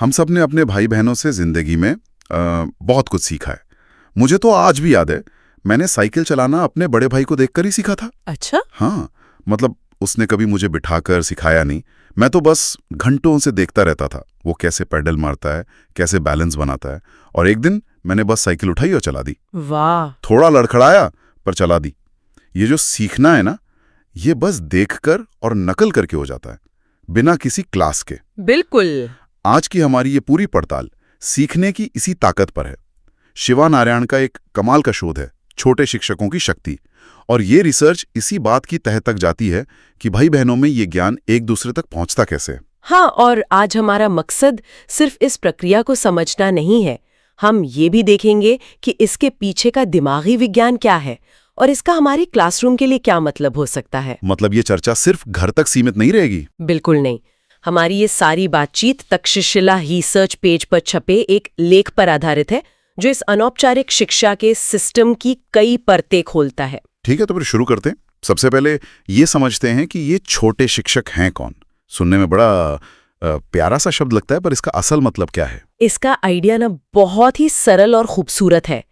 हम सब ने अपने भाई बहनों से जिंदगी में बहुत कुछ सीखा है। मुझे तो आज भी याद है, मैंने साइकिल चलाना अपने बड़े भाई को देखकर ही सीखा था। अच्छा? हाँ, मतलब उसने कभी मुझे बिठाकर सिखाया नहीं, मैं तो बस घंटों से देखता रहता था वो कैसे पैडल मारता है, कैसे बैलेंस बनाता है। और एक दिन मैंने बस साइकिल उठाई और चला दी। वाह! थोड़ा लड़खड़ाया पर चला दी। ये जो सीखना है ना, ये बस देखकर और नकल करके हो जाता है, बिना किसी क्लास के। बिल्कुल। आज की हमारी ये पूरी पड़ताल सीखने की इसी ताकत पर है। शिवा नारायण का एक कमाल का शोध है, छोटे शिक्षकों की शक्ति। और ये रिसर्च इसी बात की तह तक जाती है कि भाई बहनों में ये ज्ञान एक दूसरे तक पहुंचता कैसे। हाँ, और आज हमारा मकसद सिर्फ इस प्रक्रिया को समझना नहीं है, हम ये भी देखेंगे कि इसके पीछे का दिमागी विज्ञान क्या है और इसका हमारी क्लासरूम के लिए क्या मतलब हो सकता है। मतलब ये चर्चा सिर्फ घर तक सीमित नहीं रहेगी? बिल्कुल नहीं। हमारी ये सारी बातचीत तक्षशिला रिसर्च पेज पर छपे एक लेख पर आधारित है, जो इस अनौपचारिक शिक्षा के सिस्टम की कई परतें खोलता है। ठीक है, तो फिर शुरू करते हैं। सबसे पहले ये समझते हैं कि ये छोटे शिक्षक हैं कौन। सुनने में बड़ा प्यारा सा शब्द लगता है, पर इसका असल मतलब क्या है? इसका आइडिया ना बहुत ही सरल और खूबसूरत है।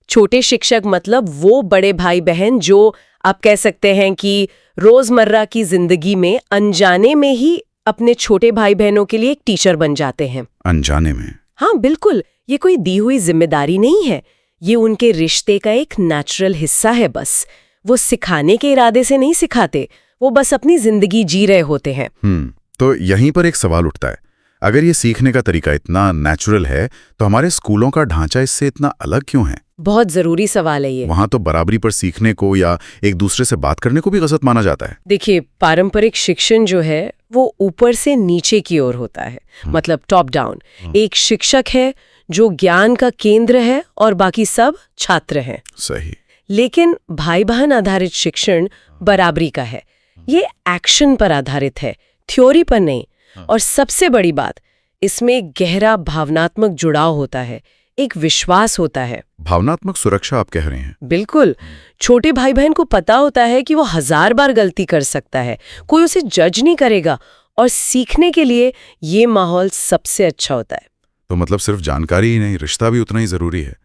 छोटे शिक्षक मतलब वो बड़े भाई बहन जो आप कह सकते हैं कि रोजमर्रा की जिंदगी में अनजाने में ही अपने छोटे भाई बहनों के लिए एक टीचर बन जाते हैं। अनजाने में? हाँ बिल्कुल, ये कोई दी हुई जिम्मेदारी नहीं है, ये उनके रिश्ते का एक नेचुरल हिस्सा है। बस वो सिखाने के इरादे से नहीं सिखाते, वो बस अपनी जिंदगी जी रहे होते हैं। तो यहीं पर एक सवाल उठता है, अगर ये सीखने का तरीका इतना नेचुरल है तो हमारे स्कूलों का ढांचा इससे इतना अलग क्यों है? बहुत जरूरी सवाल है ये। वहां तो बराबरी पर सीखने को या एक दूसरे से बात करने को भी गलत माना जाता है। देखिए, पारंपरिक शिक्षण जो है वो ऊपर से नीचे की ओर होता है, मतलब टॉप डाउन। एक शिक्षक है जो ज्ञान का केंद्र है और बाकी सब छात्र हैं। सही। लेकिन भाई बहन आधारित शिक्षण बराबरी का है, ये एक्शन पर आधारित है, थ्योरी पर नहीं। और सबसे बड़ी बात, इसमें गहरा भावनात्मक जुड़ाव होता है, एक विश्वास होता है। भावनात्मक सुरक्षा आप कह रहे हैं? बिल्कुल। छोटे भाई बहन को पता होता है कि वो 1000 बार गलती कर सकता है, कोई उसे जज नहीं करेगा, और सीखने के लिए ये माहौल सबसे अच्छा होता है। तो मतलब सिर्फ जानकारी ही नहीं, रिश्ता भी उतना ही जरूरी है।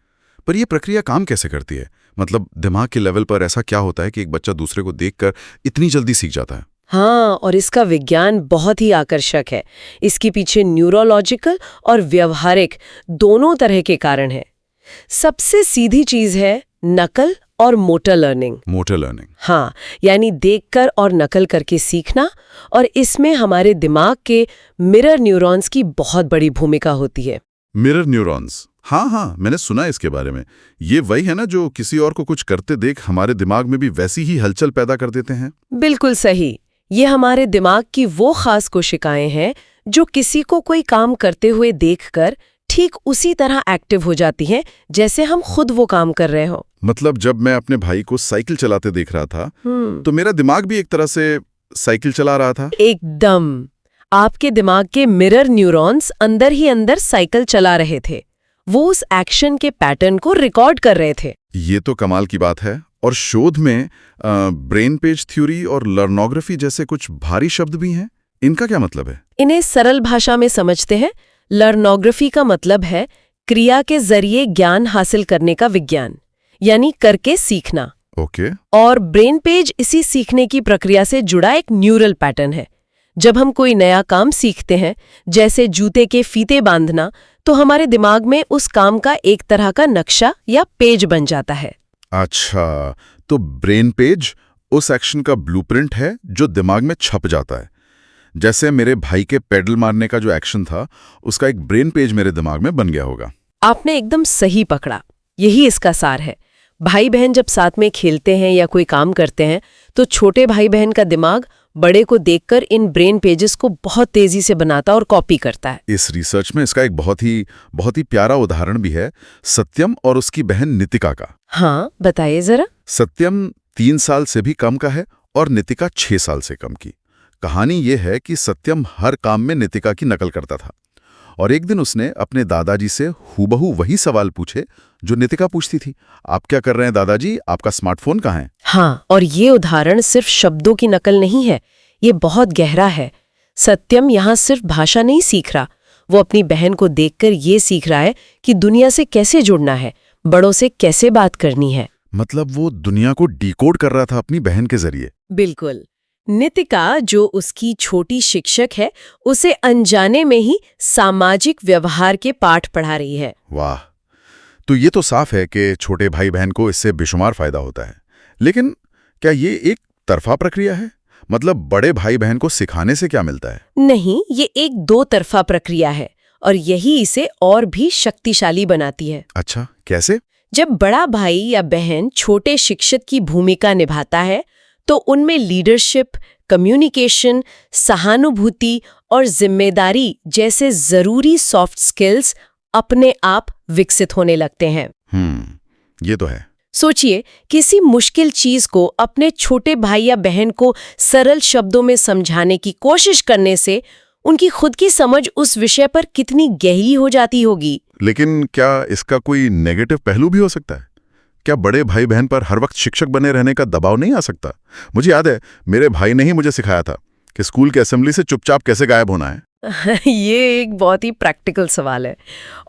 पर यह प्रक्रिया काम कैसे करती है? मतलब दिमाग के लेवल पर ऐसा क्या होता है कि एक बच्चा दूसरे को देखकर इतनी जल्दी सीख जाता है? हाँ, और इसका विज्ञान बहुत ही आकर्षक है। इसके पीछे न्यूरोलॉजिकल और व्यवहारिक दोनों तरह के कारण हैं। सबसे सीधी चीज है नकल और मोटर लर्निंग। Motor learning? हाँ, यानी देखकर और नकल करके सीखना। और इसमें हमारे दिमाग के मिरर न्यूरॉन्स की बहुत बड़ी भूमिका होती है। Mirror neurons? हाँ, मैंने सुना इसके बारे में। ये वही है ना जो किसी और को कुछ करते देख हमारे दिमाग में भी वैसी ही हलचल पैदा कर देते हैं? बिल्कुल सही। ये हमारे दिमाग की वो खास कोशिकाएं हैं जो किसी को कोई काम करते हुए देखकर ठीक उसी तरह एक्टिव हो जाती हैं जैसे हम खुद वो काम कर रहे हो। मतलब जब मैं अपने भाई को साइकिल चलाते देख रहा था तो मेरा दिमाग भी एक तरह से साइकिल चला रहा था। एकदम। आपके दिमाग के मिरर न्यूरॉन्स अंदर ही अंदर साइकिल चला रहे थे, वो उस एक्शन के पैटर्न को रिकॉर्ड कर रहे थे। ये तो कमाल की बात है। और शोध में ब्रेन पेज थ्योरी और लर्नोग्राफी जैसे कुछ भारी शब्द भी हैं। इनका क्या मतलब है? इन्हें सरल भाषा में समझते हैं। लर्नोग्राफी का मतलब है क्रिया के जरिए ज्ञान हासिल करने का विज्ञान, यानी करके सीखना। ओके। और ब्रेन पेज इसी सीखने की प्रक्रिया से जुड़ा एक न्यूरल पैटर्न है। जब हम कोई नया काम सीखते हैं, जैसे जूते के फीते बांधना, तो हमारे दिमाग में उस काम का एक तरह का नक्शा या पेज बन जाता है। अच्छा, तो ब्रेन पेज उस एक्शन का ब्लूप्रिंट है जो दिमाग में छप जाता है। जैसे मेरे भाई के पेडल मारने का जो एक्शन था, उसका एक ब्रेन पेज मेरे दिमाग में बन गया होगा। आपने एकदम सही पकड़ा, यही इसका सार है। भाई बहन जब साथ में खेलते हैं या कोई काम करते हैं, तो छोटे भाई बहन का दिमाग बड़े को देखकर इन ब्रेन पेजेस को बहुत तेजी से बनाता और कॉपी करता है। इस रिसर्च में इसका एक बहुत ही प्यारा उदाहरण भी है, सत्यम और उसकी बहन नितिका का। हाँ, बताइए जरा। सत्यम 3 साल से भी कम का है और नितिका 6 साल से कम की। कहानी ये है कि सत्यम हर काम में नितिका की नकल करता था और एक दिन उसने अपने दादाजी से हूबहू वही सवाल पूछे जो नितिका पूछती थी। आप क्या कर रहे हैं दादाजी? आपका स्मार्टफोन कहाँ है? हाँ, और ये उदाहरण सिर्फ शब्दों की नकल नहीं है, ये बहुत गहरा है। सत्यम यहाँ सिर्फ भाषा नहीं सीख रहा, वो अपनी बहन को देखकर ये सीख रहा है कि दुनिया से कैसे जुड़ना है, बड़ों से कैसे बात करनी है। मतलब वो दुनिया को डिकोड कर रहा था अपनी बहन के जरिए। बिल्कुल। नितिका, जो उसकी छोटी शिक्षक है, उसे अनजाने में ही सामाजिक व्यवहार के पाठ पढ़ा रही है। वाह, तो ये तो साफ है कि छोटे भाई बहन को इससे बेशुमार फायदा होता है। लेकिन क्या ये एक तरफा प्रक्रिया है? मतलब बड़े भाई बहन को सिखाने से क्या मिलता है? नहीं, ये एक दो तरफा प्रक्रिया है और यही इसे और भी शक्तिशाली बनाती है। अच्छा, कैसे? जब बड़ा भाई या बहन छोटे शिक्षक की भूमिका निभाता है तो उनमें लीडरशिप, कम्युनिकेशन, सहानुभूति और जिम्मेदारी जैसे जरूरी सॉफ्ट स्किल्स अपने आप विकसित होने लगते हैं। ये तो है। सोचिए, किसी मुश्किल चीज को अपने छोटे भाई या बहन को सरल शब्दों में समझाने की कोशिश करने से उनकी खुद की समझ उस विषय पर कितनी गहरी हो जाती होगी। लेकिन क्या इसका कोई नेगेटिव पहलू भी हो सकता है? क्या बड़े भाई बहन पर हर वक्त शिक्षक बने रहने का दबाव नहीं आ सकता? मुझे याद है, मेरे भाई ने ही मुझे सिखाया था कि स्कूल के असेंबली से चुपचाप कैसे गायब होना है। ये एक बहुत ही प्रैक्टिकल सवाल है।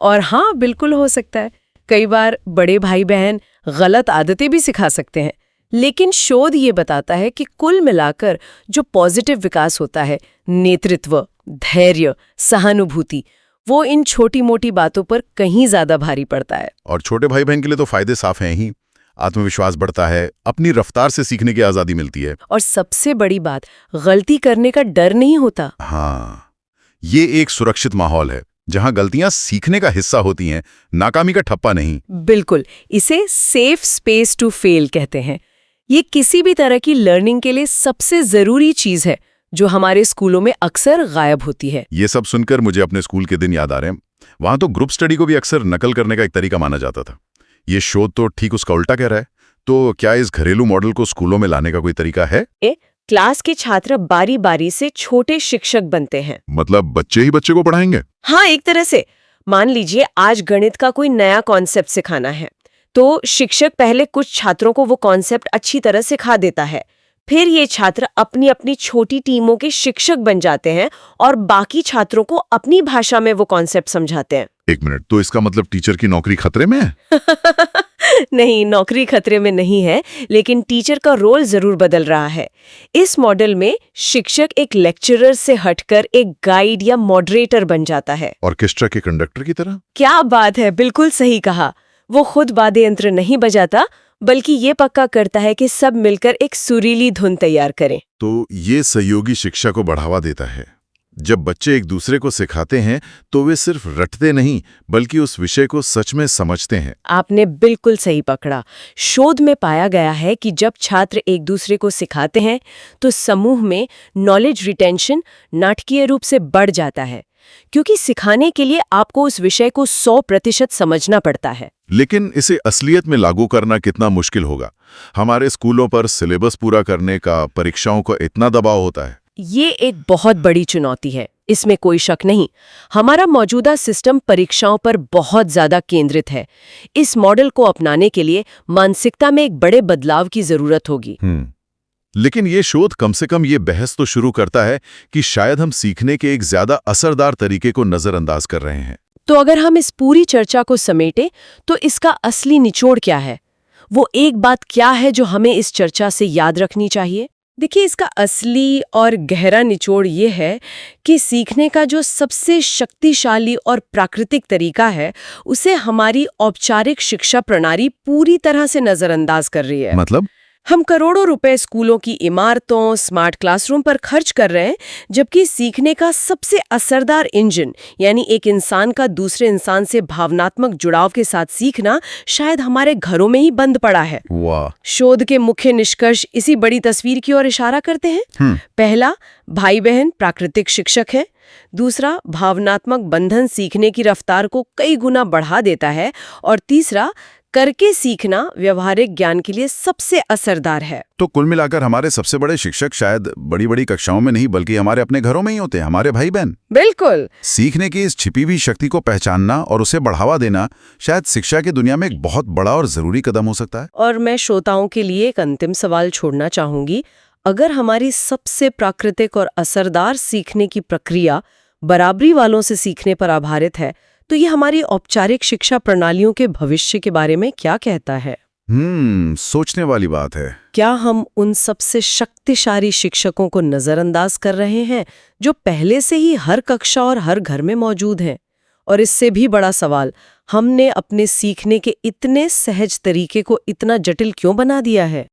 और हाँ, बिल्कुल हो सकता है। कई बार बड़े भाई बहन गलत आदतें भी सिखा सकते हैं, लेकिन शोध ये बताता है कि कुल मिलाकर जो पॉजिटिव विकास होता है, नेतृत्व, धैर्य, सहानुभूति, वो इन छोटी मोटी बातों पर कहीं ज्यादा भारी पड़ता है। और छोटे भाई बहन के लिए तो फायदे साफ हैं ही। आत्मविश्वास बढ़ता है, अपनी रफ्तार से सीखने की आजादी मिलती है, और सबसे बड़ी बात, गलती करने का डर नहीं होता। हाँ, ये एक सुरक्षित माहौल है जहां गलतियां सीखने का हिस्सा होती हैं, नाकामी का ठप्पा नहीं। बिल्कुल, इसे सेफ स्पेस टू फेल कहते हैं। ये किसी भी तरह की लर्निंग के लिए सबसे जरूरी चीज है जो हमारे स्कूलों में अक्सर गायब होती है। ये सब सुनकर मुझे अपने स्कूल के दिन याद आ रहे हैं। वहां तो ग्रुप स्टडी को भी अक्सर नकल करने का एक तरीका माना जाता था। ये शोध तो ठीक उसका उल्टा कह रहा है। तो क्या इस घरेलू मॉडल को स्कूलों में लाने का कोई तरीका है? क्लास के छात्र बारी बारी से छोटे शिक्षक बनते हैं। मतलब बच्चे ही बच्चे को पढ़ाएंगे? हाँ, एक तरह से। मान लीजिए आज गणित का कोई नया कॉन्सेप्ट सिखाना है, तो शिक्षक पहले कुछ छात्रों को वो कॉन्सेप्ट अच्छी तरह सिखा देता है। फिर ये छात्र अपनी अपनी छोटी टीमों के शिक्षक बन जाते हैं और बाकी छात्रों को अपनी भाषा में वो कॉन्सेप्ट समझाते हैं। एक मिनट, तो इसका मतलब टीचर की नौकरी खतरे में है? नहीं, नौकरी खतरे में नहीं है, लेकिन टीचर का रोल जरूर बदल रहा है। इस मॉडल में शिक्षक एक लेक्चरर से हटकर एक गाइड या मॉडरेटर बन जाता है। ऑर्केस्ट्रा के कंडक्टर की तरह? क्या बात है, बिल्कुल सही कहा। वो खुद वाद्य यंत्र नहीं बजाता, बल्कि ये पक्का करता है कि सब मिलकर एक सुरीली धुन तैयार करें। तो ये सहयोगी शिक्षा को बढ़ावा देता है। जब बच्चे एक दूसरे को सिखाते हैं तो वे सिर्फ रटते नहीं, बल्कि उस विषय को सच में समझते हैं। आपने बिल्कुल सही पकड़ा। शोध में पाया गया है कि जब छात्र एक दूसरे को सिखाते हैं तो समूह में नॉलेज रिटेंशन नाटकीय रूप से बढ़ जाता है, क्योंकि सिखाने के लिए आपको उस विषय को 100% समझना पड़ता है। लेकिन इसे असलियत में लागू करना कितना मुश्किल होगा? हमारे स्कूलों पर सिलेबस पूरा करने का, परीक्षाओं का इतना दबाव होता है। ये एक बहुत बड़ी चुनौती है, इसमें कोई शक नहीं। हमारा मौजूदा सिस्टम परीक्षाओं पर बहुत ज्यादा केंद्रित है। इस मॉडल को अपनाने के लिए मानसिकता में एक बड़े बदलाव की जरूरत होगी। लेकिन ये शोध कम से कम ये बहस तो शुरू करता है कि शायद हम सीखने के एक ज्यादा असरदार तरीके को नजरअंदाज कर रहे हैं। तो अगर हम इस पूरी चर्चा को समेटें तो इसका असली निचोड़ क्या है? वो एक बात क्या है जो हमें इस चर्चा से याद रखनी चाहिए? देखिए, इसका असली और गहरा निचोड़ ये है कि सीखने का जो सबसे शक्तिशाली और प्राकृतिक तरीका है, उसे हमारी औपचारिक शिक्षा प्रणाली पूरी तरह से नजरअंदाज कर रही है। मतलब? हम करोड़ों रुपए स्कूलों की इमारतों, स्मार्ट क्लासरूम पर खर्च कर रहे हैं, जबकि सीखने का सबसे असरदार इंजन, यानी एक इंसान का दूसरे इंसान से भावनात्मक जुड़ाव के साथ सीखना, शायद हमारे घरों में ही बंद पड़ा है। वाह! शोध के मुख्य निष्कर्ष इसी बड़ी तस्वीर की ओर इशारा करते हैं। पहला, भाई बहन प्राकृतिक शिक्षक है। दूसरा, भावनात्मक बंधन सीखने की रफ्तार को कई गुना बढ़ा देता है। और तीसरा, करके सीखना व्यवहारिक ज्ञान के लिए सबसे असरदार है। तो कुल मिलाकर हमारे सबसे बड़े शिक्षक शायद बड़ी बड़ी कक्षाओं में नहीं, बल्कि हमारे अपने घरों में ही होते हैं, हमारे भाई बहन। बिल्कुल। सीखने की इस छिपी हुई शक्ति को पहचानना और उसे बढ़ावा देना शायद शिक्षा की दुनिया में एक बहुत बड़ा और जरूरी कदम हो सकता है। और मैं श्रोताओं के लिए एक अंतिम सवाल छोड़ना चाहूंगी। अगर हमारी सबसे प्राकृतिक और असरदार सीखने की प्रक्रिया बराबरी वालों से सीखने पर आधारित है, तो ये हमारी औपचारिक शिक्षा प्रणालियों के भविष्य के बारे में क्या कहता है? सोचने वाली बात है। क्या हम उन सबसे शक्तिशाली शिक्षकों को नजरअंदाज कर रहे हैं जो पहले से ही हर कक्षा और हर घर में मौजूद हैं? और इससे भी बड़ा सवाल, हमने अपने सीखने के इतने सहज तरीके को इतना जटिल क्यों बना दिया है?